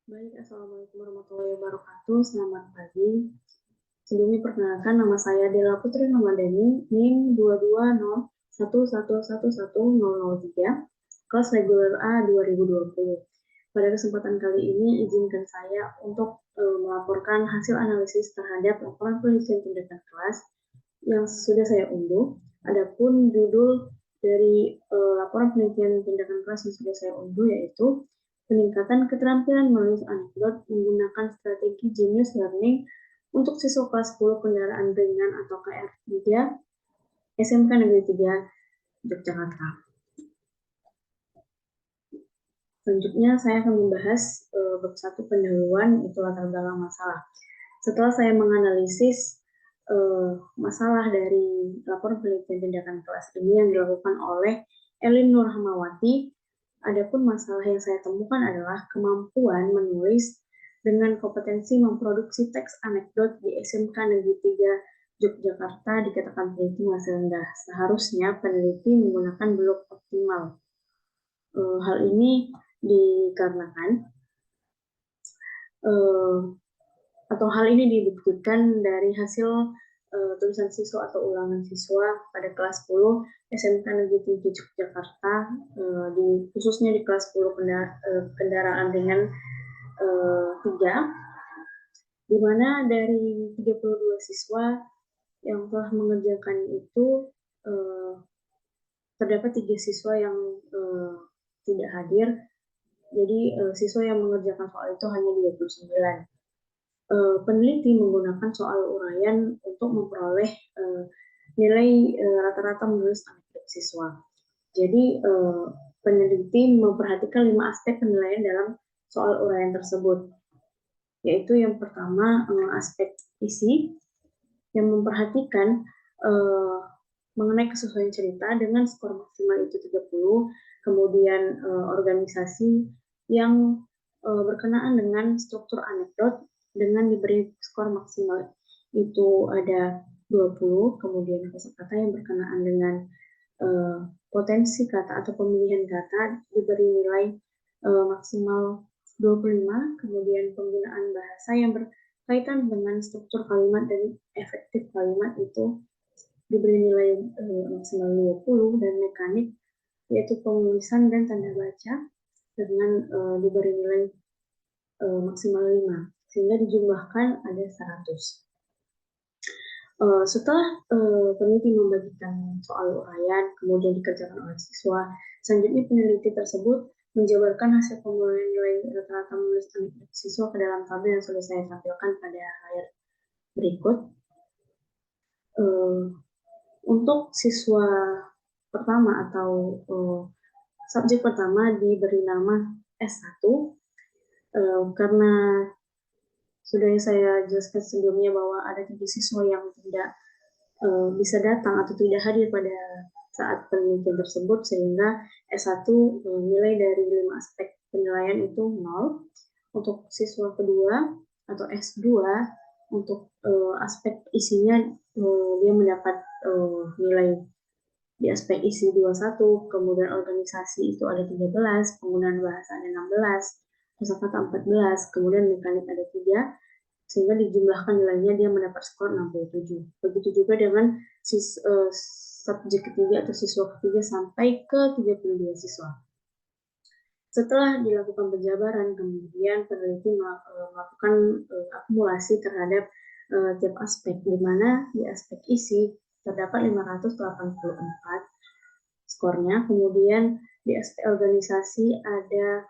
Baik, Assalamualaikum warahmatullahi wabarakatuh. Selamat pagi. Sebelumnya perkenalkan nama saya Dela Putri Ramadhani, NIM 22011111103, kelas reguler A 2020. Pada kesempatan kali ini, izinkan saya untuk melaporkan hasil analisis terhadap laporan penelitian tindakan kelas yang sudah saya unduh. Adapun judul dari laporan penelitian tindakan kelas yang sudah saya unduh yaitu peningkatan keterampilan menulis anekdot menggunakan strategi Genius Learning untuk siswa kelas 10 kendaraan ringan atau KR3 SMK Negeri 3 Yogyakarta. Selanjutnya saya akan membahas bab 1 pendahuluan, itu latar belakang masalah. Setelah saya menganalisis masalah dari laporan penelitian tindakan kelas ini yang dilakukan oleh Elin Nurhamawati, adapun masalah yang saya temukan adalah kemampuan menulis dengan kompetensi memproduksi teks anekdot di SMK Negeri 3 Yogyakarta dikatakan peneliti masih rendah. Seharusnya peneliti menggunakan blok optimal. Hal ini dikarenakan atau hal ini dibuktikan dari hasil tulisan siswa atau ulangan siswa pada kelas 10 SMK Negeri 7 Yogyakarta, khususnya di kelas 10 kendaraan ringan 3, di mana dari 32 siswa yang telah mengerjakan itu terdapat 3 siswa yang tidak hadir. Jadi siswa yang mengerjakan soal itu hanya 29. Peneliti menggunakan soal uraian untuk memperoleh nilai rata-rata menulis anekdot siswa. Jadi peneliti memperhatikan 5 aspek penilaian dalam soal uraian tersebut, yaitu yang pertama aspek isi, yang memperhatikan mengenai kesesuaian cerita dengan skor maksimal itu 30, kemudian organisasi yang berkenaan dengan struktur anekdot dengan diberi skor maksimal itu ada 20, kemudian kosakata yang berkenaan dengan potensi kata atau pemilihan kata diberi nilai maksimal 25, kemudian penggunaan bahasa yang berkaitan dengan struktur kalimat dan efektif kalimat itu diberi nilai maksimal 20, dan mekanik yaitu penulisan dan tanda baca dengan diberi nilai maksimal 5, sehingga dijumlahkan ada 100. Setelah peneliti membagikan soal uraian, kemudian dikerjakan oleh siswa, selanjutnya peneliti tersebut menjabarkan hasil pemilihan nilai rata-rata menulis anekdot siswa ke dalam tabel yang sudah saya tampilkan pada layar berikut. Untuk siswa pertama atau subjek pertama diberi nama S1, karena sudah saya jelaskan sebelumnya bahwa ada 3 siswa yang tidak bisa datang atau tidak hadir pada saat penelitian tersebut, sehingga S1 nilai dari 5 aspek penilaian itu 0. Untuk siswa kedua atau S2, untuk aspek isinya dia mendapat nilai di aspek isi 21, kemudian organisasi itu ada 13, penggunaan bahasa ada 16, kosakata 14, kemudian mekanik ada 3, sehingga dijumlahkan nilainya dia mendapat skor 67. Begitu juga dengan subjek ketiga atau siswa ketiga sampai ke 32 siswa. Setelah dilakukan penjabaran, kemudian peneliti melakukan akumulasi terhadap tiap aspek, di mana di aspek isi terdapat 584 skornya, kemudian di aspek organisasi ada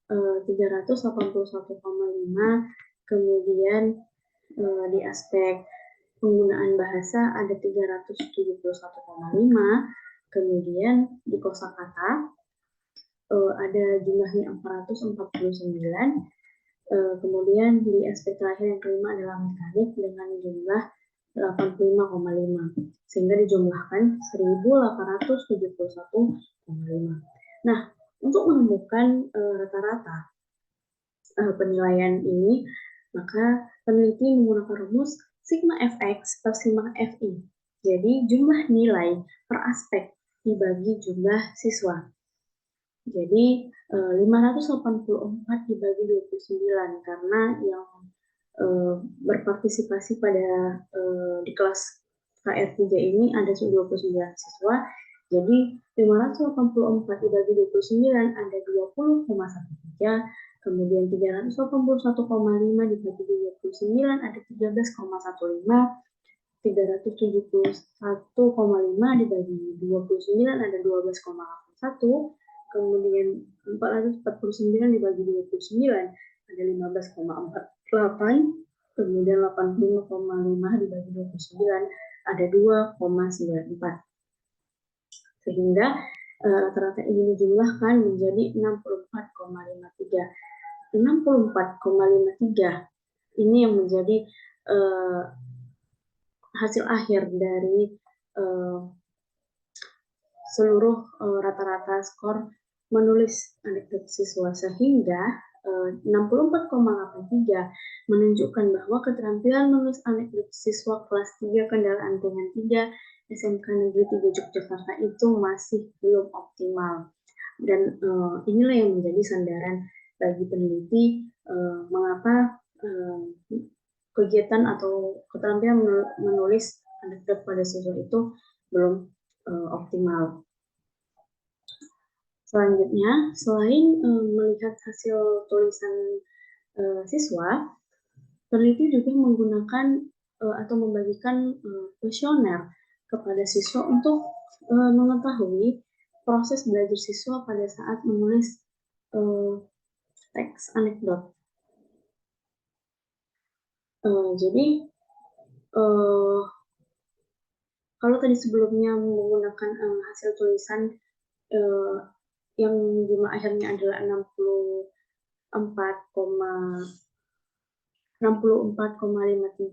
381,5, kemudian di aspek penggunaan bahasa ada 371,5, kemudian di kosakata ada jumlahnya 449, kemudian di aspek terakhir yang kelima adalah mekanik dengan jumlah 85,5, sehingga dijumlahkan 1871,5. Nah, untuk menemukan rata-rata penilaian ini, maka peneliti menggunakan rumus sigma fx per sigma fi. Jadi jumlah nilai per aspek dibagi jumlah siswa. Jadi 584 dibagi 29 karena yang berpartisipasi pada di kelas KR3 ini ada 29 siswa. Jadi 584 dibagi 29 ada 20,13, kemudian 381,5 dibagi 29 ada 13,15, 371,5 dibagi 29 ada 12,81, kemudian 449 dibagi 29 ada 15,48, kemudian 85,5 dibagi 29 ada 2,94. Sehingga rata-rata ini dijumlahkan menjadi 64,53. 64,53 ini yang menjadi hasil akhir dari seluruh rata-rata skor menulis anekdot siswa, sehingga 64,83 menunjukkan bahwa keterampilan menulis anekdot siswa kelas 3 Kendaraan Ringan 3 SMK Negeri 3 Yogyakarta itu masih belum optimal. Dan inilah yang menjadi sandaran bagi peneliti mengapa kegiatan atau keterampilan menulis anekdot pada siswa itu belum optimal. Selanjutnya, selain melihat hasil tulisan siswa, peneliti juga menggunakan atau membagikan kuesioner kepada siswa untuk mengetahui proses belajar siswa pada saat menulis teks anekdot. Jadi kalau tadi sebelumnya menggunakan hasil tulisan yang jumlah akhirnya adalah 64,53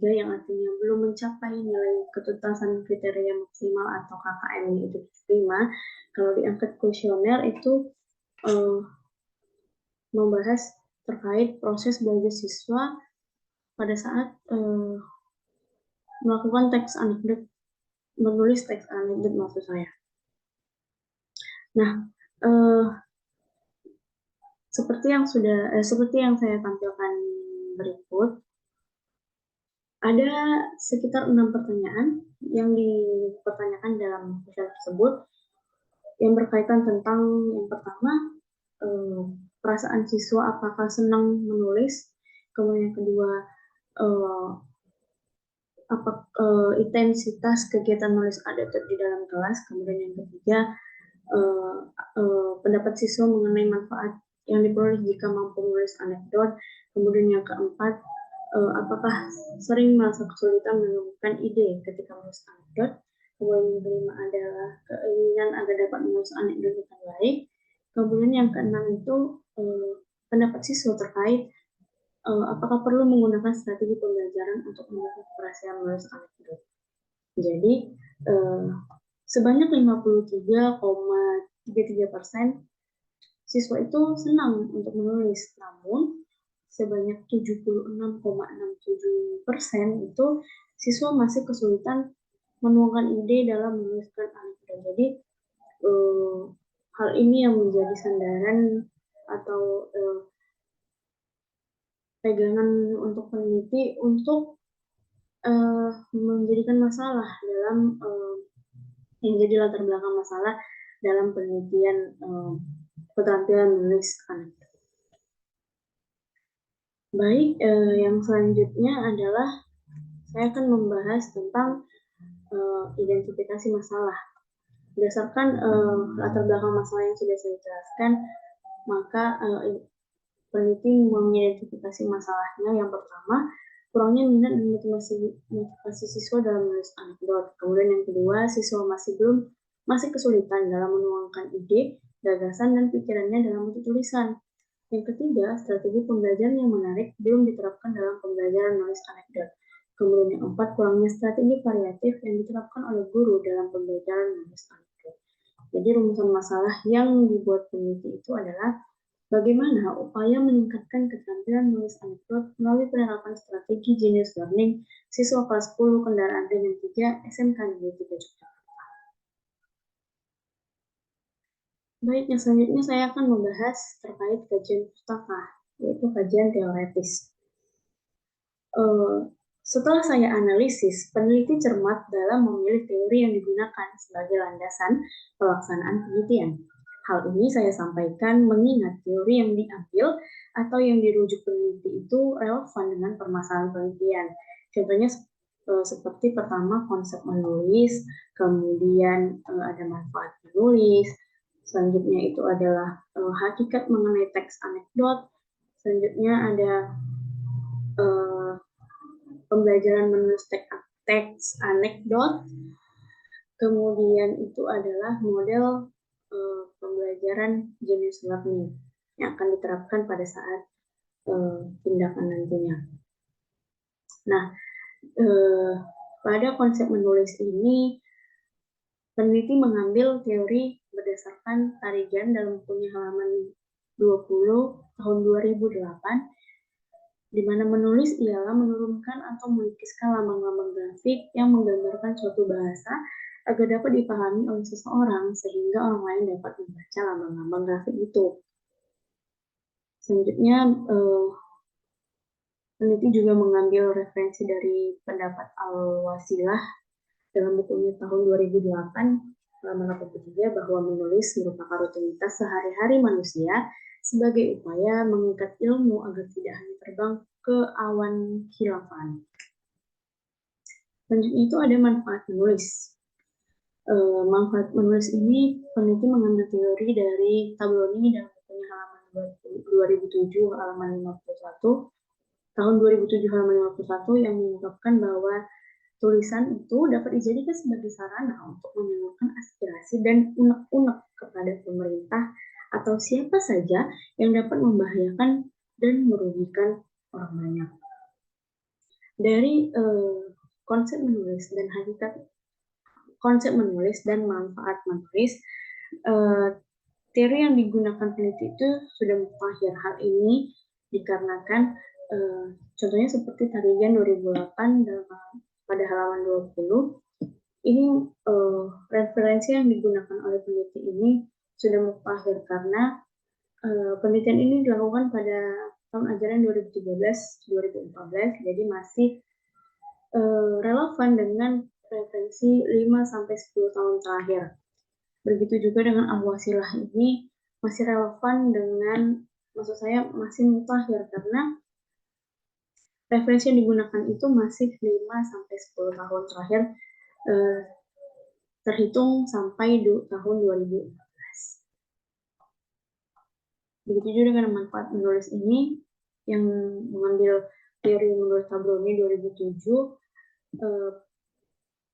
yang artinya belum mencapai nilai ketuntasan kriteria maksimal atau KKM itu diterima. Kalau diangkat kuesioner itu membahas terkait proses belajar siswa pada saat melakukan teks anekdot, menulis teks anekdot maksud saya. Nah, seperti yang saya tampilkan berikut, ada sekitar 6 pertanyaan yang dipertanyakan dalam kuesioner tersebut yang berkaitan tentang yang pertama, perasaan siswa apakah senang menulis, kemudian yang kedua, intensitas kegiatan menulis anekdot di dalam kelas, kemudian yang ketiga, pendapat siswa mengenai manfaat yang diperoleh jika mampu menulis anekdot, kemudian yang keempat, apakah sering merasa kesulitan menemukan ide ketika menulis anekdot, kemudian yang kelima adalah keinginan agar dapat menulis anekdot dengan baik, kemudian yang keenam itu pendapat siswa terkait apakah perlu menggunakan strategi pembelajaran untuk mendukung keberhasilan menulis anekdot. Jadi sebanyak 53,33% siswa itu senang untuk menulis, namun sebanyak 76,67% itu siswa masih kesulitan menuangkan ide dalam menuliskan anekdot. Jadi hal ini yang menjadi sandaran atau pegangan untuk peneliti untuk menjadikan masalah dalam yang jadi latar belakang masalah dalam penelitian keterampilan menulis anekdot. Baik, yang selanjutnya adalah saya akan membahas tentang identifikasi masalah. Berdasarkan latar belakang masalah yang sudah saya jelaskan, maka peneliti mengidentifikasi masalahnya. Yang pertama, kurangnya minat dan motivasi siswa dalam menulis anekdot. Kemudian yang kedua, siswa masih kesulitan dalam menuangkan ide, gagasan, dan pikirannya dalam bentuk tulisan. Yang ketiga, strategi pembelajaran yang menarik belum diterapkan dalam pembelajaran menulis anekdot. Kemudian yang keempat, kurangnya strategi variatif yang diterapkan oleh guru dalam pembelajaran menulis anekdot. Jadi rumusan masalah yang dibuat peneliti itu adalah bagaimana upaya meningkatkan keterampilan menulis anekdot melalui penerapan strategi Genius Learning siswa kelas 10 Kendaraan Ringan 3 SMK Negeri 3 Yogyakarta. Baik, yang selanjutnya saya akan membahas terkait kajian pustaka, yaitu kajian teoretis. Setelah saya analisis, peneliti cermat dalam memilih teori yang digunakan sebagai landasan pelaksanaan penelitian. Hal ini saya sampaikan mengingat teori yang diambil atau yang dirujuk peneliti itu relevan dengan permasalahan penelitian. Contohnya seperti pertama konsep menulis, kemudian ada manfaat menulis, selanjutnya itu adalah hakikat mengenai teks anekdot, selanjutnya ada uh, pembelajaran menulis teks anekdot, kemudian itu adalah model pembelajaran jenis learning yang akan diterapkan pada saat tindakan nantinya. Nah, pada konsep menulis ini, peneliti mengambil teori berdasarkan Tarigan dalam bukunya halaman 20 tahun 2008, di mana menulis ialah menurunkan atau melukiskan lambang-lambang grafik yang menggambarkan suatu bahasa agar dapat dipahami oleh seseorang sehingga orang lain dapat membaca lambang-lambang grafik itu. Selanjutnya, peneliti juga mengambil referensi dari pendapat Al-Wasilah dalam bukunya tahun 2008 halaman 83 bahwa menulis merupakan rutinitas sehari-hari manusia sebagai upaya mengikat ilmu agar tidak hanya terbang ke awan khilafan. Selanjutnya itu ada manfaat menulis. Manfaat menulis ini peneliti mengambil teori dari Tabloni dalam bukunya halaman 2007 halaman 51 tahun 2007 halaman 51 yang mengungkapkan bahwa tulisan itu dapat dijadikan sebagai sarana untuk menyalurkan aspirasi dan unek-unek kepada pemerintah atau siapa saja yang dapat membahayakan dan merugikan orang banyak. Dari konsep menulis dan hakikat konsep menulis dan manfaat menulis, teori yang digunakan peneliti itu sudah mutakhir. Hal ini dikarenakan contohnya seperti Tarigan 2008 pada halaman 20, ini referensi yang digunakan oleh peneliti ini sudah mutakhir karena penelitian ini dilakukan pada tahun ajaran 2013-2014, jadi masih relevan dengan referensi 5-10 tahun terakhir. Begitu juga dengan Al-Wasilah ini masih relevan dengan, maksud saya masih mutakhir karena referensi yang digunakan itu masih 5-10 tahun terakhir terhitung sampai tahun 2014. Begitu juga dengan manfaat menulis ini yang mengambil teori menurut Tabrani 2007,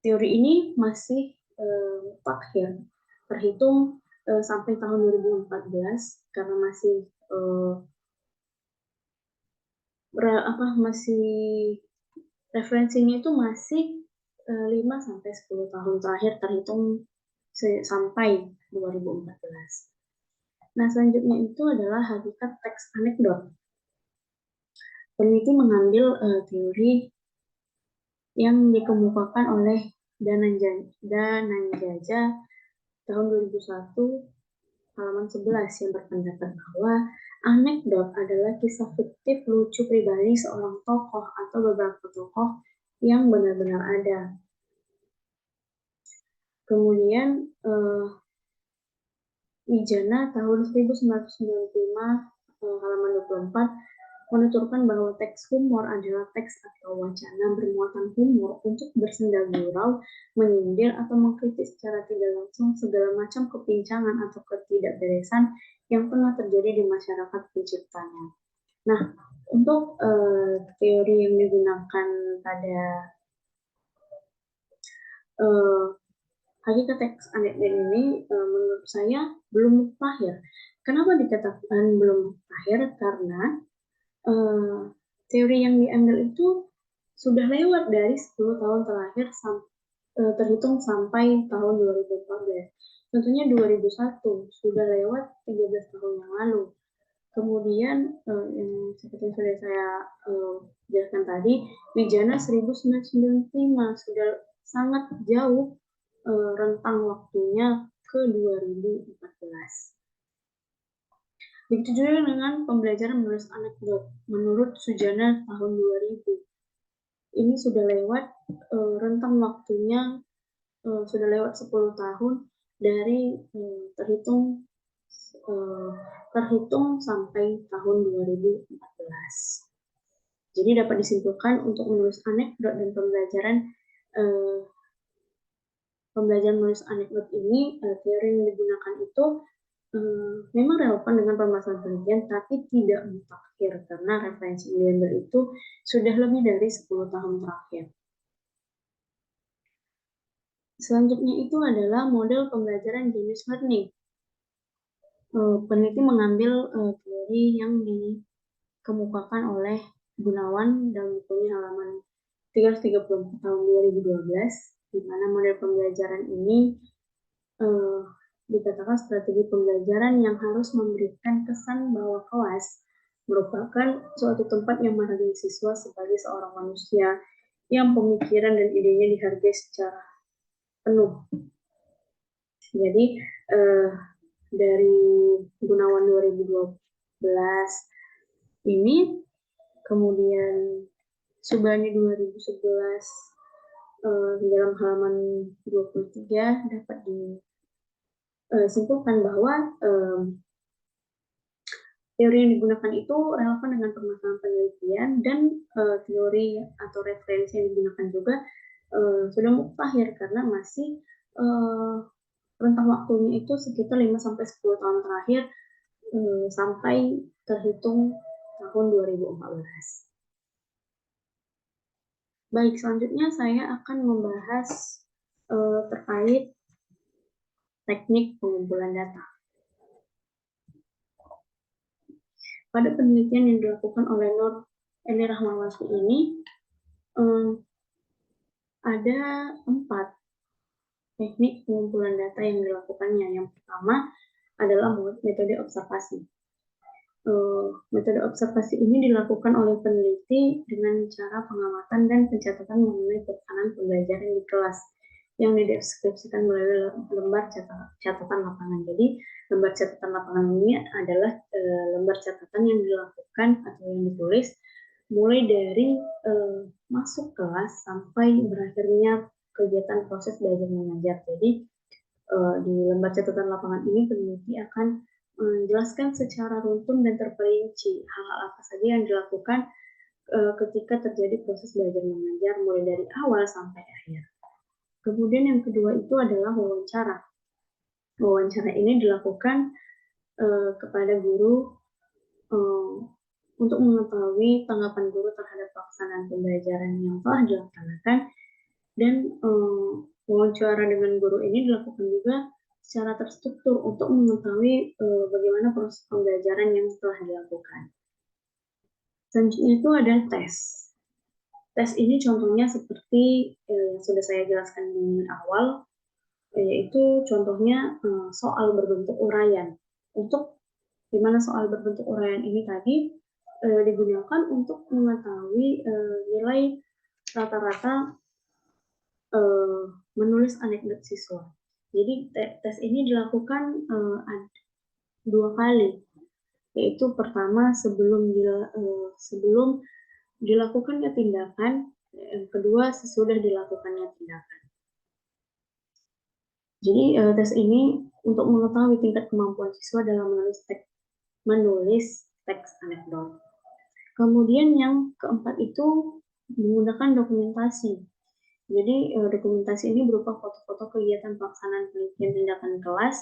teori ini masih mutakhir terhitung sampai tahun 2014 karena masih referensinya itu masih 5-10 tahun terakhir terhitung sampai 2014. Nah, selanjutnya itu adalah hakikat teks anekdot. Peneliti mengambil teori yang dikemukakan oleh Dananjaja tahun 2001 halaman 11 yang berpendapat bahwa anekdot adalah kisah fiktif lucu pribadi seorang tokoh atau beberapa tokoh yang benar-benar ada. Kemudian Wijana tahun 1995 halaman 24 menuturkan bahwa teks humor adalah teks atau wacana bermuatan humor untuk bersenda gurau, menyindir atau mengkritik secara tidak langsung segala macam kepincangan atau ketidakberesan yang pernah terjadi di masyarakat penciptanya. Nah, untuk teori yang digunakan pada hakikat teks anekdot ini menurut saya belum mutakhir. Kenapa dikatakan belum mutakhir? Karena teori yang diambil itu sudah lewat dari 10 tahun terakhir terhitung sampai tahun 2014. Tentunya 2001 sudah lewat 13 tahun yang lalu. Kemudian yang seperti yang sudah saya jelaskan tadi, Wijana 1995 sudah sangat jauh rentang waktunya ke 2014. Begitu juga dengan pembelajaran menulis anekdot. Menurut Sujana tahun 2000, ini sudah lewat rentang waktunya, sudah lewat 10 tahun dari terhitung sampai tahun 2014. Jadi dapat disimpulkan untuk menulis anekdot dan eh, pembelajaran menulis anekdot ini, teori yang digunakan itu memang relevan dengan permasalahan penelitian, tapi tidak mutakhir karena referensi yang diambil itu sudah lebih dari 10 tahun terakhir. Selanjutnya itu adalah model pembelajaran Genius Learning. Peneliti mengambil teori yang dikemukakan oleh Gunawan dalam bukunya halaman 334 tahun 2012, di mana model pembelajaran ini dikatakan strategi pembelajaran yang harus memberikan kesan bahwa kelas merupakan suatu tempat yang menghargai siswa sebagai seorang manusia yang pemikiran dan idenya dihargai secara penuh. Jadi dari Gunawan 2012 ini, kemudian Subani 2011 dalam halaman 23 dapat disimpulkan bahwa teori yang digunakan itu relevan dengan permasalahan penelitian dan teori atau referensi yang digunakan juga sudah mutakhir karena masih rentang waktunya itu sekitar 5-10 tahun terakhir sampai terhitung tahun 2014. Baik, selanjutnya saya akan membahas terkait teknik pengumpulan data. Pada penelitian yang dilakukan oleh Nur Eni Rahmawati ini, ada 4 teknik pengumpulan data yang dilakukannya. Yang pertama adalah metode observasi. Metode observasi ini dilakukan oleh peneliti dengan cara pengamatan dan pencatatan mengenai pelaksanaan pembelajaran di kelas yang dideskripsikan melalui lembar catatan lapangan. Jadi, lembar catatan lapangan ini adalah lembar catatan yang dilakukan atau yang ditulis mulai dari masuk kelas sampai berakhirnya kegiatan proses belajar mengajar. Jadi, di lembar catatan lapangan ini peneliti akan menjelaskan secara runtun dan terperinci hal-hal apa saja yang dilakukan ketika terjadi proses belajar mengajar mulai dari awal sampai akhir. Kemudian yang kedua itu adalah wawancara. Wawancara ini dilakukan kepada guru untuk mengetahui tanggapan guru terhadap pelaksanaan pembelajaran yang telah dilaksanakan, dan wawancara dengan guru ini dilakukan juga secara terstruktur untuk mengetahui bagaimana proses pembelajaran yang telah dilakukan. Selanjutnya itu ada tes. Tes ini contohnya seperti yang sudah saya jelaskan di awal, yaitu contohnya soal berbentuk uraian. Untuk dimana soal berbentuk uraian ini tadi digunakan untuk mengetahui nilai rata-rata menulis anekdot siswa. Jadi tes ini dilakukan 2 kali, yaitu pertama sebelum dilakukannya tindakan, yang kedua sesudah dilakukannya tindakan. Jadi tes ini untuk mengetahui tingkat kemampuan siswa dalam menulis teks anekdot. Kemudian yang keempat itu menggunakan dokumentasi. Jadi dokumentasi ini berupa foto-foto kegiatan pelaksanaan penelitian tindakan kelas,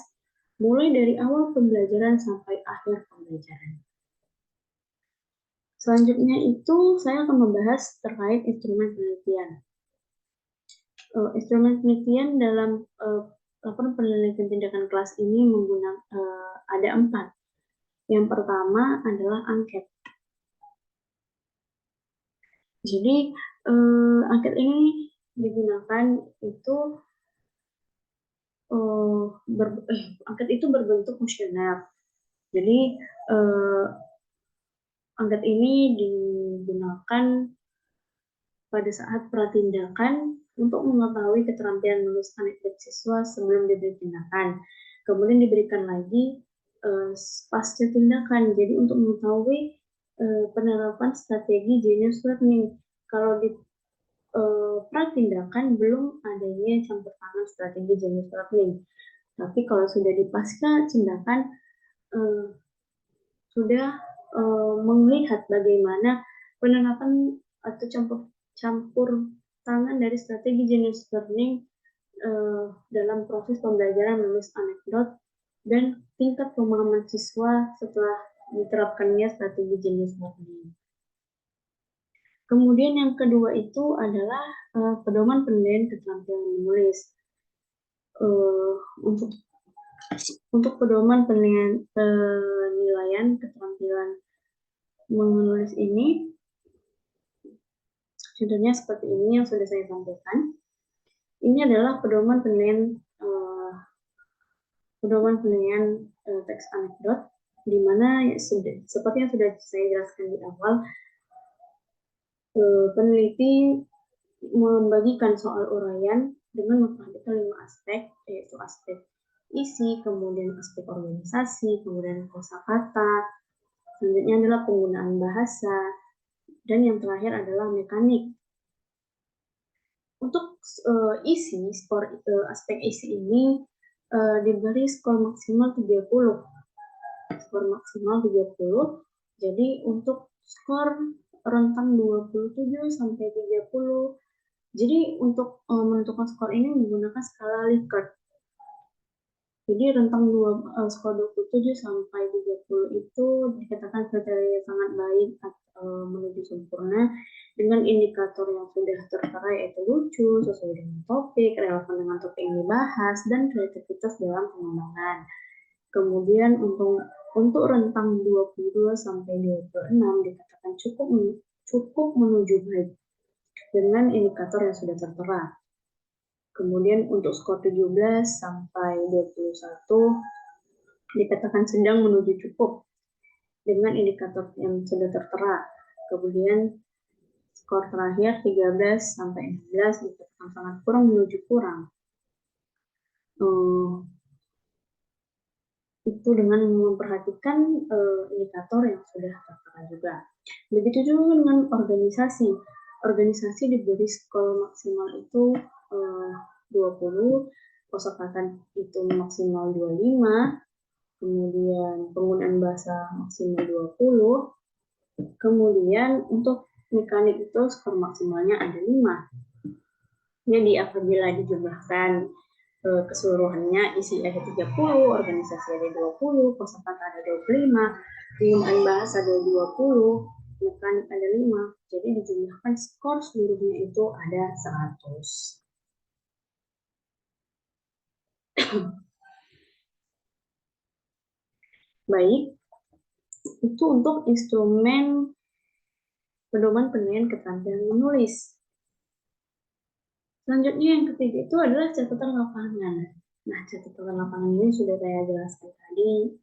mulai dari awal pembelajaran sampai akhir pembelajaran. Selanjutnya itu saya akan membahas terkait instrumen penelitian. Instrumen penelitian dalam laporan penelitian tindakan kelas ini ada 4. Yang pertama adalah angket. Jadi angket ini digunakan itu angket itu berbentuk kuesioner. Jadi angket ini digunakan pada saat pratindakan untuk mengetahui keterampilan menulis anekdot siswa sebelum diberi tindakan. Kemudian diberikan lagi pasca tindakan. Jadi untuk mengetahui penerapan strategi genius learning. Kalau di pratindakan belum adanya campur tangan strategi genius learning. Tapi kalau sudah di pasca tindakan sudah melihat bagaimana penerapan atau campur tangan dari strategi genius learning dalam proses pembelajaran menulis anekdot dan tingkat pemahaman siswa setelah diterapkannya strategi genius learning. Kemudian yang kedua itu adalah pedoman penilaian keterampilan menulis. Untuk pedoman penilaian keterampilan menulis ini, contohnya seperti ini yang sudah saya sampaikan. Ini adalah pedoman penilaian teks anekdot, di mana seperti yang sudah saya jelaskan di awal, peneliti membagikan soal uraian dengan memperhatikan 5 aspek, yaitu aspek isi, kemudian aspek organisasi, kemudian kosakata, selanjutnya adalah penggunaan bahasa, dan yang terakhir adalah mekanik. Untuk aspek isi ini diberi skor maksimal 30. Skor maksimal 30. Jadi untuk skor rentang 27 sampai 30. Jadi untuk menentukan skor ini menggunakan skala Likert. Jadi rentang skor 27 sampai 30 itu dikatakan kriteria sangat baik atau menuju sempurna dengan indikator yang sudah tertera yaitu lucu, sesuai dengan topik, relevan dengan topik yang dibahas, dan kreativitas dalam pengembangan. Kemudian untuk rentang 22 sampai 26 dikatakan cukup menuju baik dengan indikator yang sudah tertera. Kemudian untuk skor 17 sampai 21 dikatakan sedang menuju cukup dengan indikator yang sudah tertera. Kemudian skor terakhir 13 sampai 16 dikatakan sangat kurang menuju kurang. Itu dengan memperhatikan indikator yang sudah tertera juga. Begitu juga dengan organisasi. Organisasi diberi skor maksimal itu 20, kosakata itu maksimal 25, kemudian penggunaan bahasa maksimal 20, kemudian untuk mekanik itu skor maksimalnya ada 5. Jadi apabila dijumlahkan keseluruhannya, isi ada 30, organisasi ada 20, kosakata ada 25, penggunaan bahasa ada 20, mekanik ada 5. Jadi dijumlahkan skor seluruhnya itu ada 100. Baik, itu untuk instrumen pedoman penilaian keterampilan menulis. Selanjutnya yang ketiga itu adalah catatan lapangan. Nah, catatan lapangan ini sudah saya jelaskan tadi.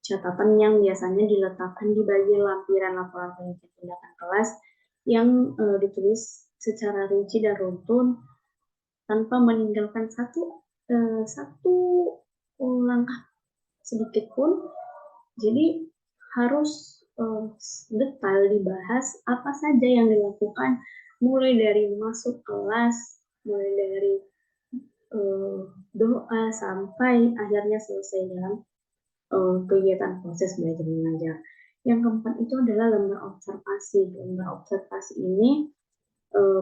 Catatan yang biasanya diletakkan di bagian lampiran laporan penelitian tindakan kelas yang ditulis secara rinci dan runtun tanpa meninggalkan satu langkah sedikit pun. Jadi harus detail dibahas apa saja yang dilakukan, mulai dari masuk kelas, mulai dari doa sampai akhirnya selesai dalam kegiatan proses belajar mengajar. Yang keempat itu adalah lembar observasi. Lembar observasi ini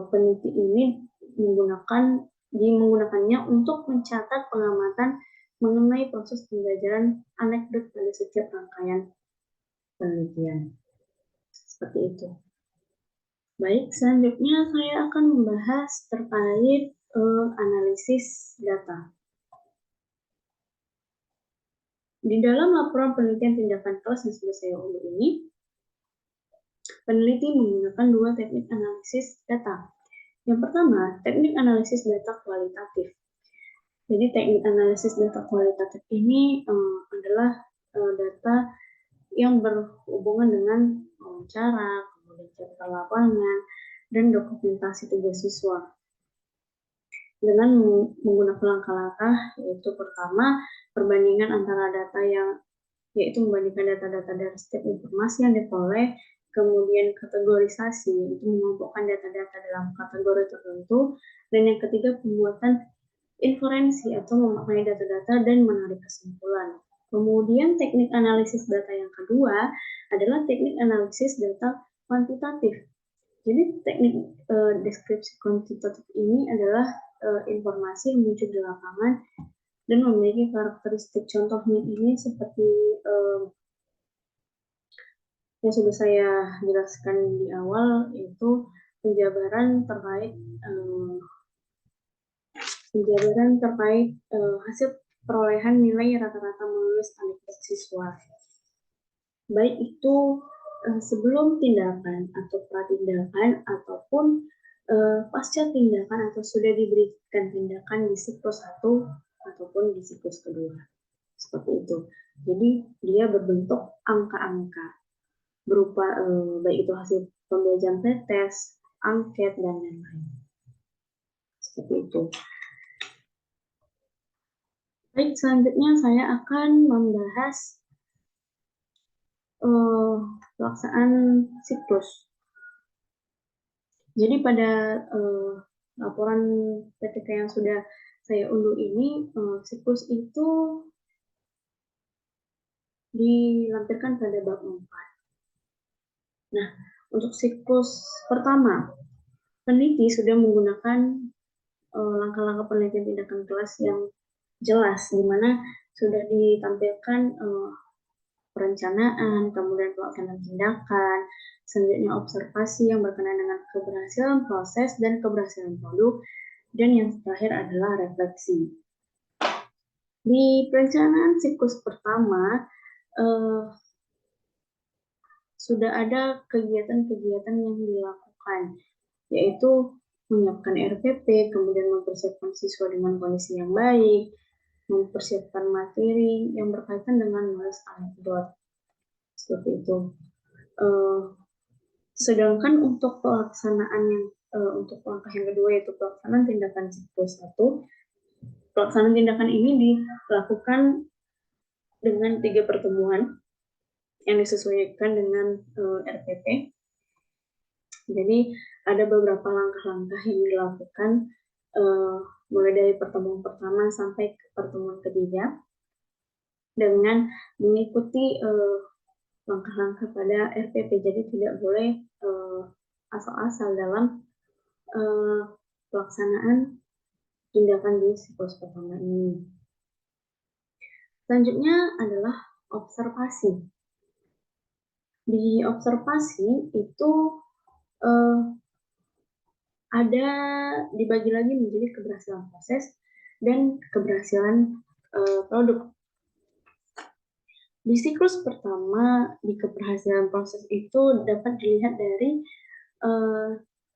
peneliti ini menggunakannya untuk mencatat pengamatan mengenai proses pembelajaran anekdot pada setiap rangkaian penelitian. Seperti itu. Baik, selanjutnya saya akan membahas terkait analisis data. Di dalam laporan penelitian tindakan kelas yang sudah saya unduh ini, peneliti menggunakan 2 teknik analisis data. Yang pertama, teknik analisis data kualitatif. Jadi teknik analisis data kualitatif ini adalah data yang berhubungan dengan wawancara, kemudian catatan lapangan, dan dokumentasi tugas siswa. dengan menggunakan langkah-langkah, yaitu pertama, perbandingan antara data yaitu membandingkan data-data dari setiap informasi yang diperoleh, kemudian kategorisasi, yaitu mengelompokkan data-data dalam kategori tertentu, dan yang ketiga, pembuatan inferensi atau memaknai data-data dan menarik kesimpulan. Kemudian teknik analisis data yang kedua adalah teknik analisis data kuantitatif. Jadi teknik deskripsi kuantitatif ini adalah informasi yang muncul di lapangan dan memiliki karakteristik. Contohnya ini seperti yang sudah saya jelaskan di awal, yaitu penjabaran terkait hasil perolehan nilai rata-rata menulis anekdot siswa. Baik itu sebelum tindakan atau pratindakan ataupun pasca tindakan atau sudah diberikan tindakan di siklus 1 ataupun di siklus kedua. Seperti itu. Jadi dia berbentuk angka-angka berupa baik itu hasil pembelajaran pretest, angket, dan lain-lain. Seperti itu. Baik, selanjutnya saya akan membahas pelaksanaan siklus. Jadi pada laporan PTK yang sudah saya unduh ini, siklus itu dilampirkan pada bab 4. Nah, untuk siklus pertama, peneliti sudah menggunakan langkah-langkah penelitian tindakan kelas yang jelas, di mana sudah ditampilkan perencanaan, kemudian pelaksanaan tindakan, selanjutnya observasi yang berkenaan dengan keberhasilan proses dan keberhasilan produk, dan yang terakhir adalah refleksi. Di perencanaan siklus pertama, sudah ada kegiatan-kegiatan yang dilakukan, yaitu menyiapkan RPP, kemudian mempersiapkan siswa dengan kondisi yang baik, mempersiapkan materi yang berkaitan dengan menulis anekdot. Seperti itu. Sedangkan untuk pelaksanaan untuk langkah yang kedua, yaitu pelaksanaan tindakan siklus 1, pelaksanaan tindakan ini dilakukan dengan 3 pertemuan yang disesuaikan dengan RPP. Jadi ada beberapa langkah-langkah yang dilakukan mulai dari pertemuan pertama sampai ke pertemuan ketiga dengan mengikuti langkah-langkah pada RPP. Jadi tidak boleh asal-asal dalam pelaksanaan tindakan di siklus pertama ini. Selanjutnya adalah observasi. Di observasi itu ada dibagi lagi menjadi keberhasilan proses dan keberhasilan produk. Di siklus pertama, di keberhasilan proses itu dapat dilihat dari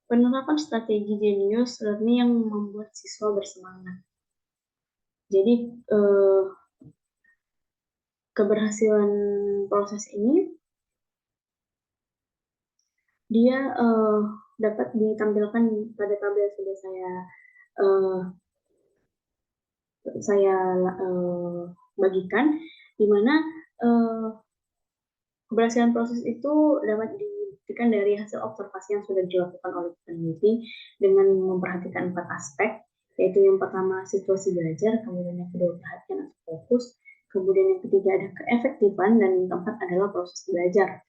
penerapan strategi Genius Learning yang membuat siswa bersemangat. Jadi keberhasilan proses ini dia dapat ditampilkan pada tabel yang sudah saya bagikan, di mana keberhasilan proses itu dapat dibuktikan dari hasil observasi yang sudah dilakukan oleh peneliti dengan memperhatikan 4 aspek, yaitu yang pertama situasi belajar, kemudian yang kedua perhatian atau fokus, kemudian yang ketiga ada keefektifan, dan yang keempat adalah proses belajar.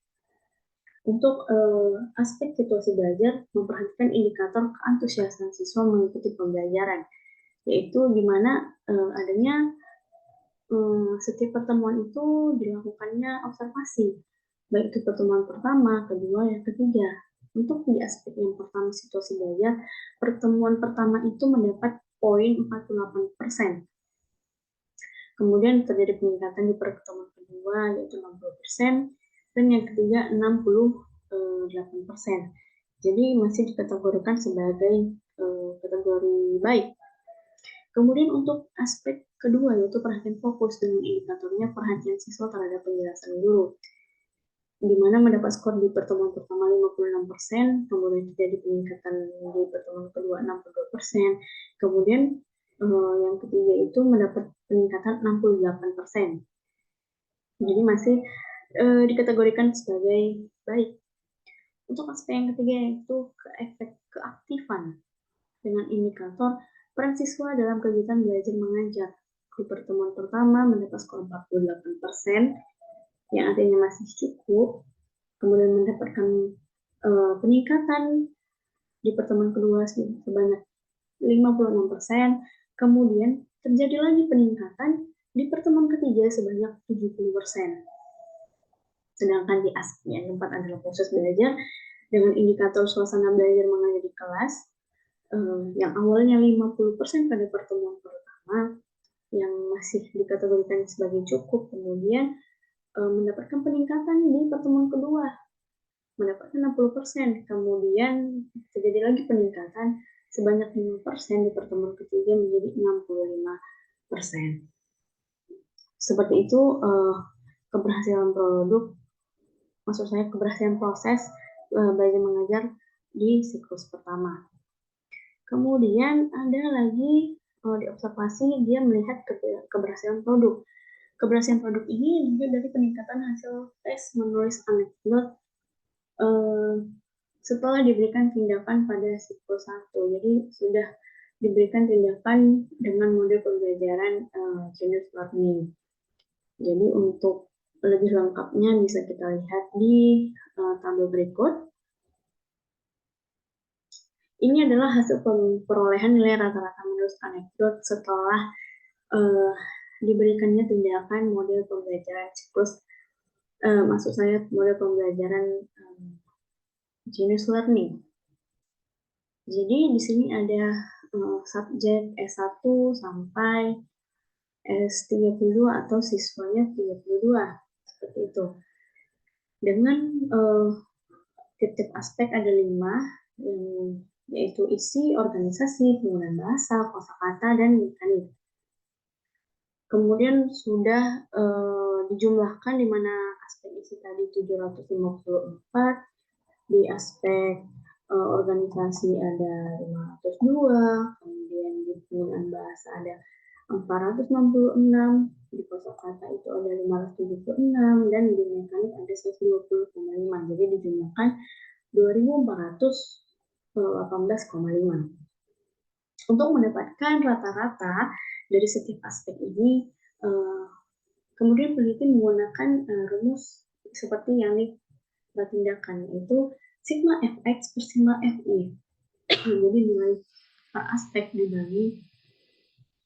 Untuk aspek situasi belajar, memperhatikan indikator keantusiasan siswa mengikuti pembelajaran, yaitu di mana adanya setiap pertemuan itu dilakukannya observasi, baik itu pertemuan pertama, kedua, yang ketiga. Untuk di aspek yang pertama situasi belajar, pertemuan pertama itu mendapat poin 48%. Kemudian terjadi peningkatan di pertemuan kedua, yaitu 60%, dan yang ketiga 68%. Jadi masih dikategorikan sebagai kategori baik. Kemudian untuk aspek kedua, yaitu perhatian fokus, dengan indikatornya perhatian siswa terhadap penjelasan guru. di mana mendapat skor di pertemuan pertama 56%, kemudian terjadi peningkatan di pertemuan kedua 62%, kemudian yang ketiga itu mendapat peningkatan 68%. Jadi masih dikategorikan sebagai baik. Untuk aspek yang ketiga yaitu efek keaktifan dengan indikator peran siswa dalam kegiatan belajar mengajar. Di pertemuan pertama mendapat skor 48%, yang artinya masih cukup. Kemudian mendapatkan peningkatan di pertemuan kedua sebanyak 56%. Kemudian terjadi lagi peningkatan di pertemuan ketiga sebanyak 70%. Sedangkan di aspek yang keempat adalah proses belajar dengan indikator suasana belajar mengajar di kelas yang awalnya 50% pada pertemuan pertama yang masih dikategorikan sebagai cukup, kemudian mendapatkan peningkatan di pertemuan kedua mendapatkan 60%, kemudian terjadi lagi peningkatan sebanyak 5% di pertemuan ketiga menjadi 65%. Seperti itu keberhasilan produk, maksud saya keberhasilan proses belajar mengajar di siklus pertama. Kemudian ada lagi diobservasi dia melihat keberhasilan produk. Keberhasilan produk ini dilihat dari peningkatan hasil tes menulis anekdot setelah diberikan tindakan pada siklus 1. Jadi sudah diberikan tindakan dengan model pembelajaran Genius Learning. Jadi untuk lebih lengkapnya bisa kita lihat di tabel berikut. Ini adalah hasil perolehan nilai rata-rata menulis anekdot setelah diberikannya tindakan model pembelajaran siklus, maksud saya model pembelajaran Genius Learning. Jadi di sini ada subjek S1 sampai S32 atau siswanya 32, seperti itu. Dengan tiap-tiap aspek ada 5, yaitu isi, organisasi, penggunaan bahasa, kosakata, dan mekanik. Kemudian sudah dijumlahkan di mana aspek isi tadi 754, di aspek organisasi ada 502, kemudian di penggunaan bahasa ada 466, di kosakata itu ada 576, dan di mekanik ada 120,5. Jadi dijumlahkan 2418,5. Untuk mendapatkan rata-rata dari setiap aspek ini, kemudian peneliti menggunakan rumus seperti yang tindakan, yaitu sigma fx per sigma fi. Jadi nilai per aspek dibagi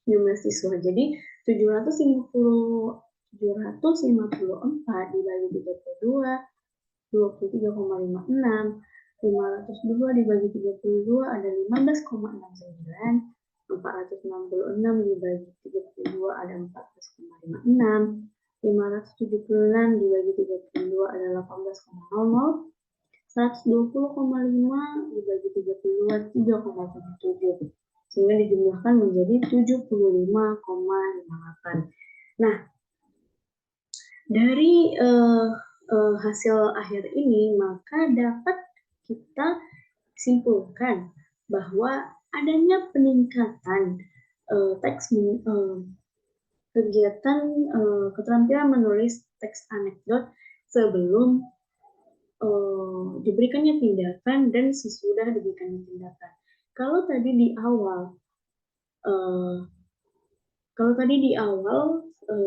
jumlah siswa. Jadi 754 dibagi 32, 23,56. 502 dibagi 32 ada 15,69. 466 dibagi 32 ada 14,56. 576 dibagi 32 ada 18,00. 120,5 dibagi 32 3,77, sehingga dijumlahkan menjadi 75,58. Nah, dari hasil akhir ini maka dapat kita simpulkan bahwa adanya peningkatan kegiatan keterampilan menulis teks anekdot sebelum diberikannya tindakan dan sesudah diberikannya tindakan. Kalau tadi di awal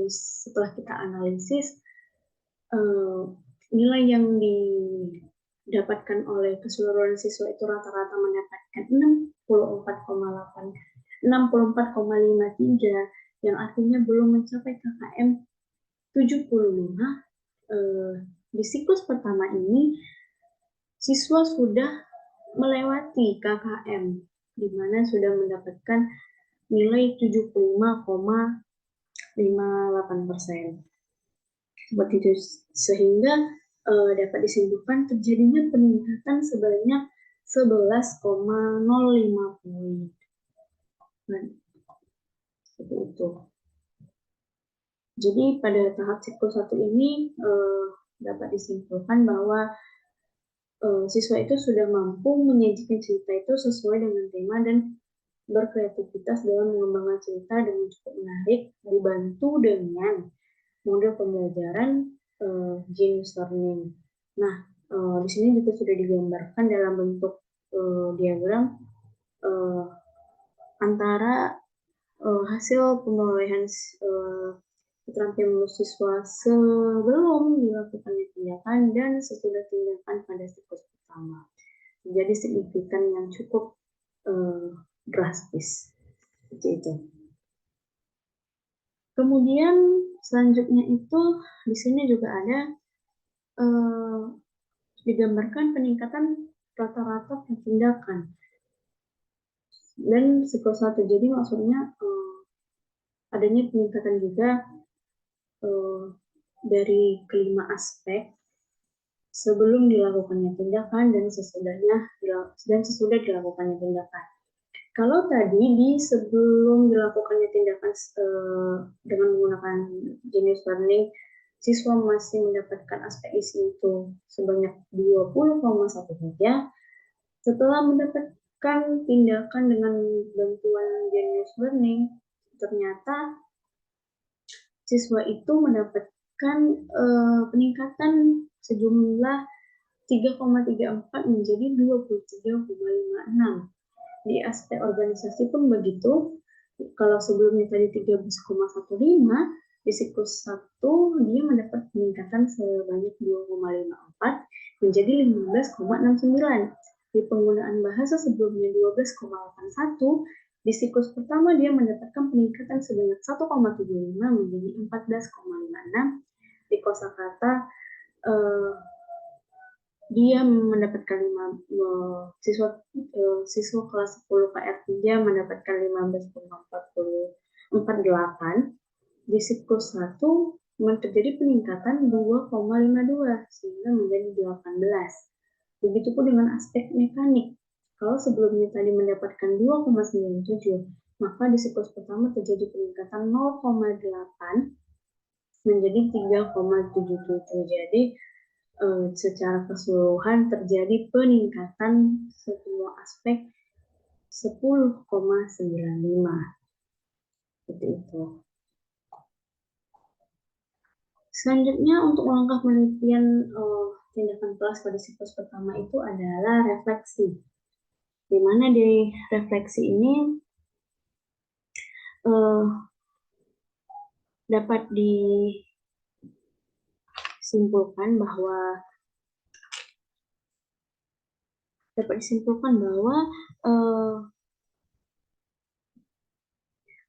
setelah kita analisis nilai yang didapatkan oleh keseluruhan siswa itu rata-rata mendapatkan 64,53, yang artinya belum mencapai KKM 75. Di siklus pertama ini siswa sudah melewati KKM, di mana sudah mendapatkan nilai 75,58%. Seperti itu, sehingga dapat disimpulkan terjadinya peningkatan sebanyak 11,05 poin. Seperti itu. Jadi pada tahap siklus 1 ini dapat disimpulkan bahwa siswa itu sudah mampu menyajikan cerita itu sesuai dengan tema dan berkreativitas dalam mengembangkan cerita dengan cukup menarik, dibantu dengan model pembelajaran genius learning. Nah, di sini juga sudah digambarkan dalam bentuk diagram antara hasil perolehan keterampilan siswa sebelum dilakukannya tindakan dan sesudah tindakan pada siklus pertama. Jadi signifikan yang cukup drastis. Seperti itu. Kemudian selanjutnya itu di sini juga ada digambarkan peningkatan rata-rata tindakan dan siklus 1. Jadi maksudnya adanya peningkatan juga dari kelima aspek sebelum dilakukannya tindakan dan sesudah dilakukannya tindakan. Kalau tadi di sebelum dilakukannya tindakan dengan menggunakan genius learning, siswa masih mendapatkan aspek isi itu sebanyak 20,13. Setelah mendapatkan tindakan dengan bantuan genius learning, ternyata siswa itu mendapatkan peningkatan sejumlah 3,34 menjadi 23,56. Di aspek organisasi pun begitu. Kalau sebelumnya tadi 13,15, di siklus 1 dia mendapat peningkatan sebanyak 2,54 menjadi 15,69. Di penggunaan bahasa sebelumnya 12,81, di siklus pertama dia mendapatkan peningkatan sebanyak 1,75 menjadi 14,56. Di kosakata dia mendapatkan siswa kelas 10 KR3 mendapatkan 15,48. Di siklus 1 terjadi peningkatan 2,52 sehingga menjadi 18. Begitupun dengan aspek mekanik. Kalau sebelumnya tadi mendapatkan 2,97, maka di siklus pertama terjadi peningkatan 0,8 menjadi 3,77. Jadi secara keseluruhan terjadi peningkatan semua aspek 10,95. Seperti itu. Selanjutnya untuk langkah penelitian tindakan kelas pada siklus pertama itu adalah refleksi. Di mana di refleksi ini dapat disimpulkan bahwa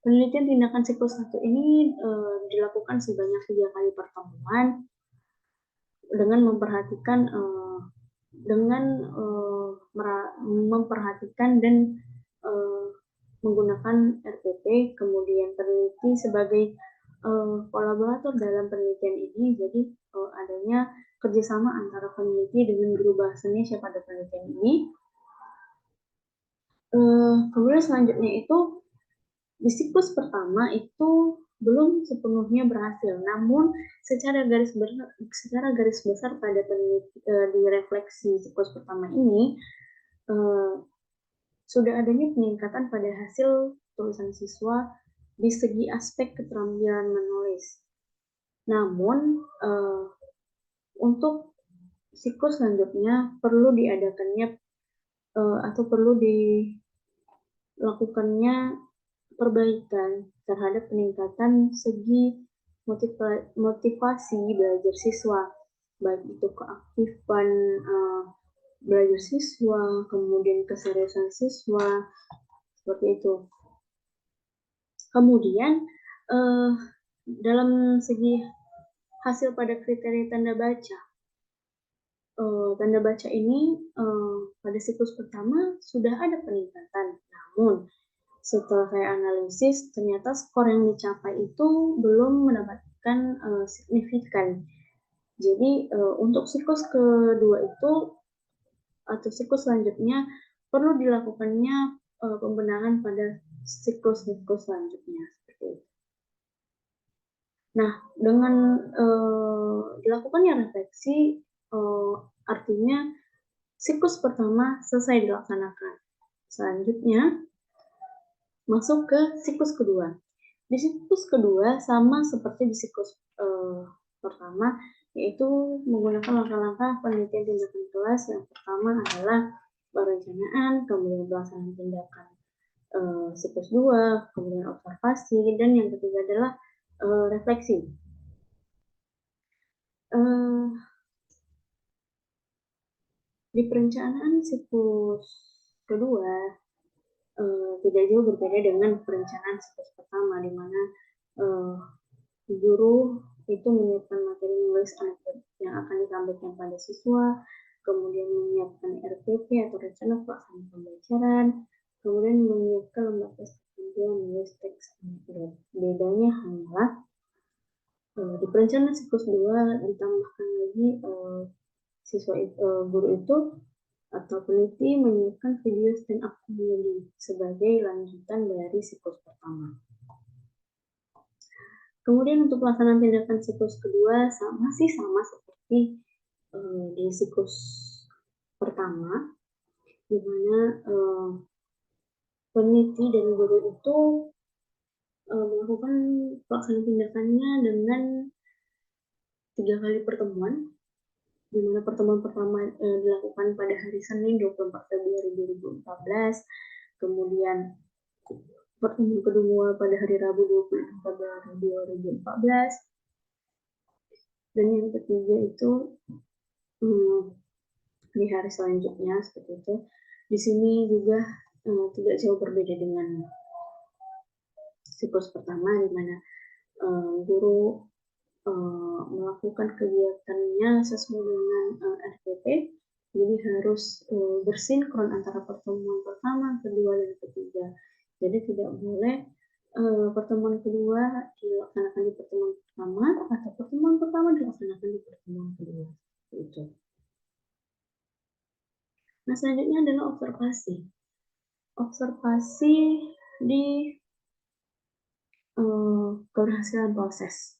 penelitian tindakan siklus 1 ini dilakukan sebanyak 3 kali pertemuan dengan memperhatikan dan menggunakan RPP, kemudian peneliti sebagai kolaborator dalam penelitian ini. Jadi adanya kerjasama antara peneliti dengan guru bahasa Indonesia pada penelitian ini. Kemudian selanjutnya itu di siklus pertama itu belum sepenuhnya berhasil, namun secara garis besar pada di refleksi siklus pertama ini sudah adanya peningkatan pada hasil tulisan siswa di segi aspek keterampilan menulis. Namun untuk siklus selanjutnya perlu diadakannya atau perlu dilakukannya perbaikan terhadap peningkatan segi motivasi belajar siswa, baik itu keaktifan belajar siswa, kemudian keseriusan siswa, seperti itu. Kemudian dalam segi hasil pada kriteria tanda baca, tanda baca ini pada siklus pertama sudah ada peningkatan, namun setelah saya analisis, ternyata skor yang dicapai itu belum mendapatkan signifikan. Jadi untuk siklus kedua itu atau siklus selanjutnya perlu dilakukannya pembenahan pada siklus selanjutnya. Seperti itu. Nah, dengan dilakukannya refleksi, artinya siklus pertama selesai dilaksanakan. Selanjutnya, masuk ke siklus kedua. Di siklus kedua sama seperti di siklus pertama, yaitu menggunakan langkah-langkah penelitian tindakan kelas. Yang pertama adalah perencanaan, kemudian pelaksanaan tindakan siklus 2, kemudian observasi, dan yang ketiga adalah refleksi. Uh, di perencanaan siklus kedua tidak jauh berbeda dengan perencanaan siklus pertama, di mana uh, guru itu menyiapkan materi menulis yang akan disampaikan pada siswa, kemudian menyiapkan RPP atau rencana pelaksanaan pembelajaran, kemudian menyiapkan lembar tes keterampilan menulis teks anekdot. Bedanya hanyalah di perencanaan siklus 2 ditambahkan lagi guru itu atau peneliti menyiapkan video stand up comedy sebagai lanjutan dari siklus pertama. Kemudian untuk pelaksanaan tindakan siklus kedua masih sama seperti di siklus pertama, di mana peneliti dan guru itu melakukan pelaksanaan tindakannya dengan 3 kali pertemuan, di mana pertemuan pertama dilakukan pada hari Senin 24 Februari 2014, kemudian pertemuan kedua pada hari Rabu 26 Februari 2014, dan yang ketiga itu di hari selanjutnya seperti itu. Di sini juga tidak jauh berbeda dengan siklus pertama, di mana guru melakukan kegiatannya sesuai dengan RPP, jadi harus bersinkron antara pertemuan pertama, kedua, dan ketiga. Jadi tidak boleh pertemuan kedua dilaksanakan di pertemuan pertama atau pertemuan pertama dilaksanakan di pertemuan kedua. Itu. Nah, selanjutnya adalah observasi. Observasi di keberhasilan proses.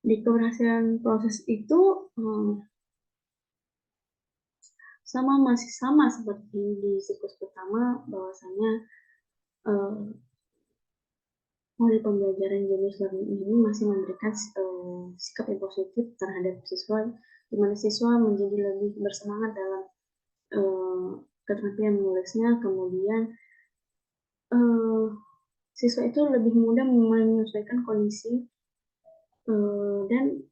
Di keberhasilan proses itu masih sama seperti di siklus pertama, bahwasanya model pembelajaran jenis learning ini masih memberikan sikap yang positif terhadap siswa, di mana siswa menjadi lebih bersemangat dalam keterampilan menulisnya, kemudian siswa itu lebih mudah menyesuaikan kondisi dan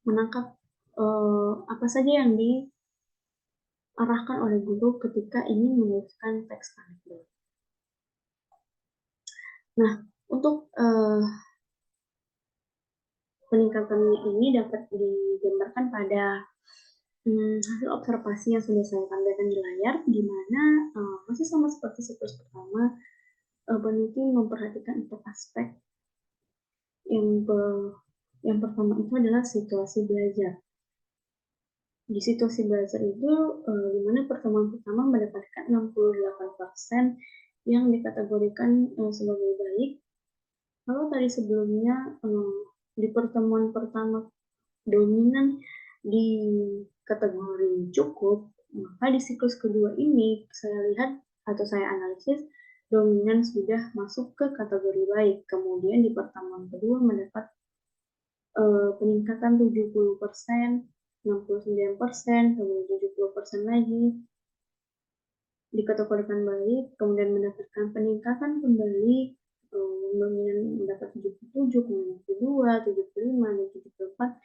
menangkap apa saja yang diarahkan oleh guru ketika ingin menuliskan teks anekdot. Nah, untuk peningkatannya ini dapat digambarkan pada hasil observasi yang sudah saya tampilkan di layar, di mana masih sama seperti siklus pertama, peneliti memperhatikan 4 aspek. Yang pertama itu adalah situasi belajar. Di situasi belajar itu, di mana pertemuan pertama mendapatkan 68% yang dikategorikan sebagai baik. Kalau tadi sebelumnya di pertemuan pertama dominan di kategori cukup, maka di siklus kedua ini saya lihat atau saya analisis dominan sudah masuk ke kategori baik. Kemudian di pertemuan kedua mendapat peningkatan 70%, 69%, kemudian 70% lagi dikategorikan baik, kemudian mendapatkan peningkatan kembali, dominan mendapat 77, kemudian 72, 75, dan 74,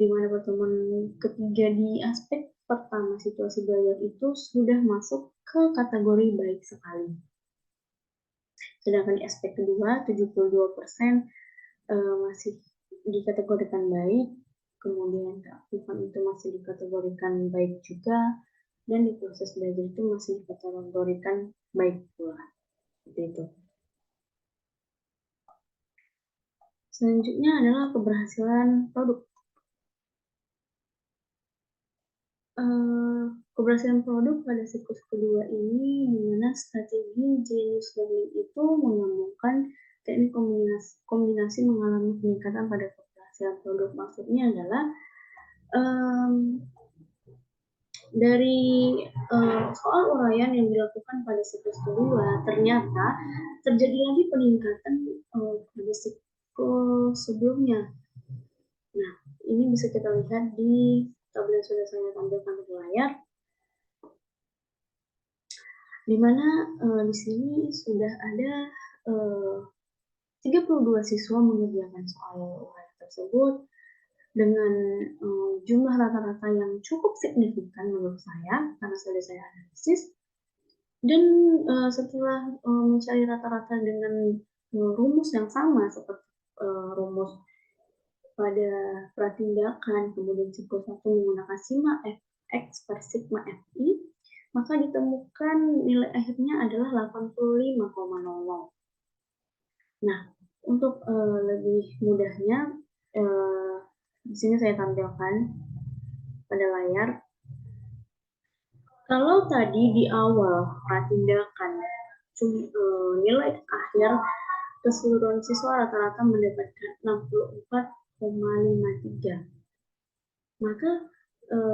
di mana pertemuan ketiga di aspek pertama situasi belajar itu sudah masuk ke kategori baik sekali. Sedangkan di aspek kedua, 72% masih dikategorikan baik, kemudian keaktifan itu masih dikategorikan baik juga, dan di proses belajar itu masih dikategorikan baik pula. Seperti itu. Selanjutnya adalah keberhasilan produk. Keberhasilan produk pada siklus kedua ini, di mana strategi Genius Learning itu menyambungkan teknik kombinasi mengalami peningkatan pada keberhasilan produk. Maksudnya adalah dari soal uraian yang dilakukan pada siklus kedua, ternyata terjadi lagi peningkatan pada siklus sebelumnya. Nah, ini bisa kita lihat di tabel yang sudah saya tampilkan di layar, di mana di sini sudah ada 32 siswa mengerjakan soal uraian tersebut dengan jumlah rata-rata yang cukup signifikan menurut saya, karena sudah saya analisis. Dan setelah mencari rata-rata dengan rumus yang sama seperti rumus pada pratindakan, kemudian siklus 1 menggunakan sigma Fx per sigma Fi, maka ditemukan nilai akhirnya adalah 85,00. Nah, untuk lebih mudahnya, di sini saya tampilkan pada layar. Kalau tadi di awal pratindakan nilai akhir keseluruhan siswa rata-rata mendapatkan 64,53, maka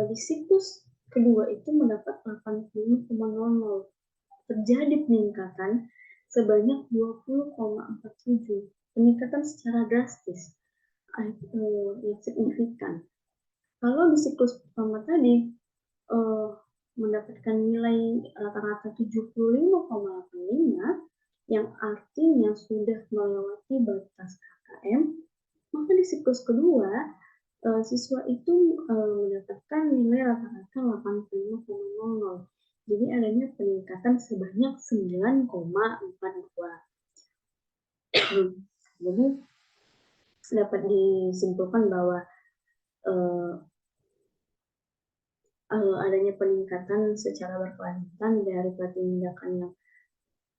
di siklus kedua itu mendapat 85,00. Terjadi peningkatan sebanyak 20,47, peningkatan secara drastis yang signifikan. Kalau di siklus pertama tadi mendapatkan nilai rata-rata 75,85, yang artinya sudah melewati batas KKM, maka di siklus kedua siswa itu mendapatkan nilai rata-rata 85,00. Jadi adanya peningkatan sebanyak 9,42. Jadi dapat disimpulkan bahwa adanya peningkatan secara berkelanjutan dari pratindakan yang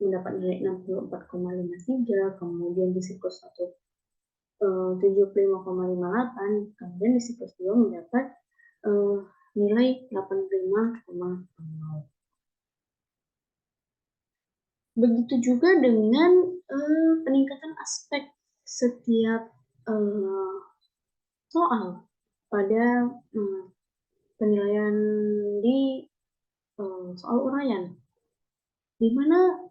mendapat nilai 64,53, kemudian di siklus 1 75,58, kemudian di siklus 2 mendapat nilai 85,00. Begitu juga dengan peningkatan aspek setiap soal pada penilaian di soal uraian, di mana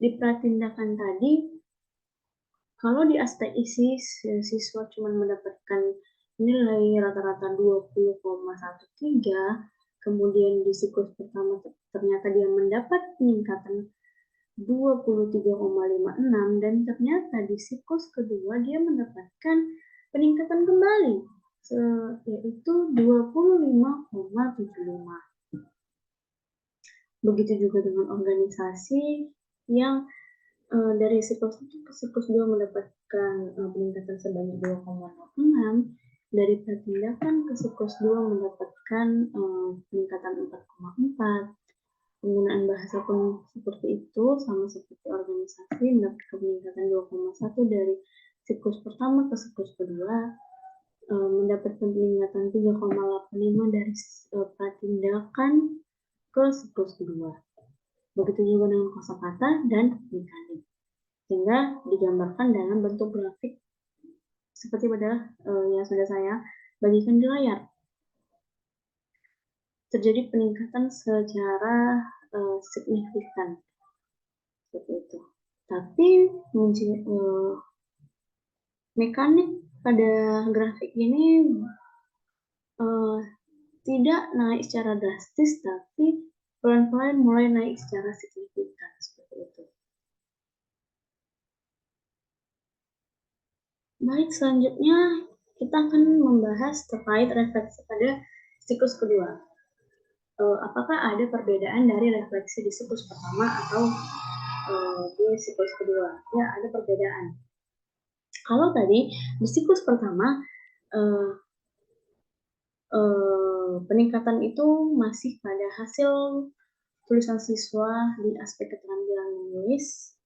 di pratindakan tadi, kalau di aspek isi siswa cuma mendapatkan nilai rata-rata 20,13, kemudian di siklus pertama ternyata dia mendapat peningkatan 23,56, dan ternyata di siklus kedua dia mendapatkan peningkatan kembali, yaitu 25,75. Begitu juga dengan organisasi yang dari siklus 1 ke siklus 2 mendapatkan peningkatan sebanyak 2,06, dari pratindakan ke siklus 2 mendapatkan peningkatan 4,4. Penggunaan bahasa pun seperti itu, sama seperti organisasi, mendapatkan peningkatan 2,1 dari siklus pertama ke siklus kedua, mendapatkan peningkatan 3,85 dari pratindakan ke siklus kedua. Begitu juga dengan kosakata dan mekanik, sehingga digambarkan dalam bentuk grafik seperti pada yang sudah saya bagikan di layar. Terjadi peningkatan secara signifikan seperti itu. Tapi mekanik pada grafik ini tidak naik secara drastis, tapi pelan-pelan mulai naik secara signifikan seperti itu. Baik, selanjutnya kita akan membahas terkait refleksi pada siklus kedua. Apakah ada perbedaan dari refleksi di siklus pertama atau di siklus kedua? Ya, ada perbedaan. Kalau tadi di siklus pertama peningkatan itu masih pada hasil tulisan siswa di aspek keterampilan menulis.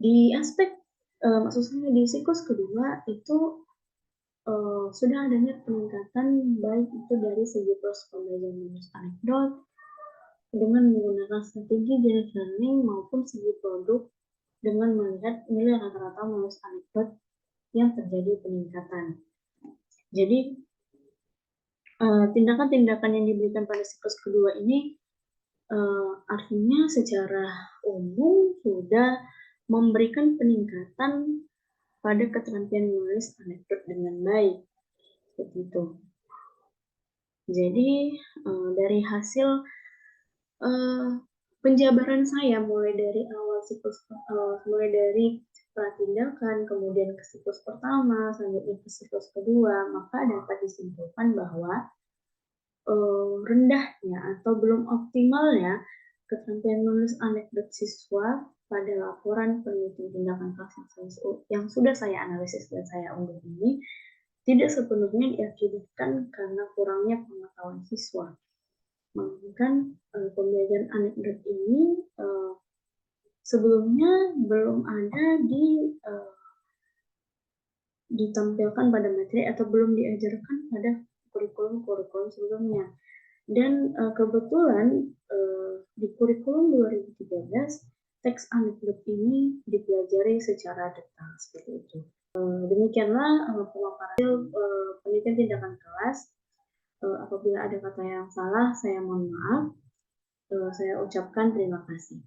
Di aspek maksud saya di siklus kedua itu sudah adanya peningkatan baik itu dari segi proses pembelajaran menulis anekdot dengan menggunakan strategi generate learning maupun segi produk dengan melihat nilai rata-rata menulis anekdot yang terjadi peningkatan. Jadi, tindakan-tindakan yang diberikan pada siklus kedua ini artinya secara umum sudah memberikan peningkatan pada keterampilan menulis anekdot dengan baik, seperti itu. Jadi dari hasil penjabaran saya mulai dari pratindakan, kemudian ke siklus pertama, selanjutnya ke siklus kedua, maka dapat disimpulkan bahwa rendahnya atau belum optimalnya keterampilan menulis anekdot siswa pada laporan penelitian tindakan kelas yang sudah saya analisis dan saya unggah ini tidak sepenuhnya diakibatkan karena kurangnya pengetahuan siswa, melainkan pembelajaran anekdot ini sebelumnya belum ada ditampilkan pada materi atau belum diajarkan pada kurikulum sebelumnya. Dan kebetulan di kurikulum 2013 teks anekdot ini dipelajari secara detail seperti itu. Demikianlah pemaparan penelitian tindakan kelas. Apabila ada kata yang salah, saya mohon maaf. Saya ucapkan terima kasih.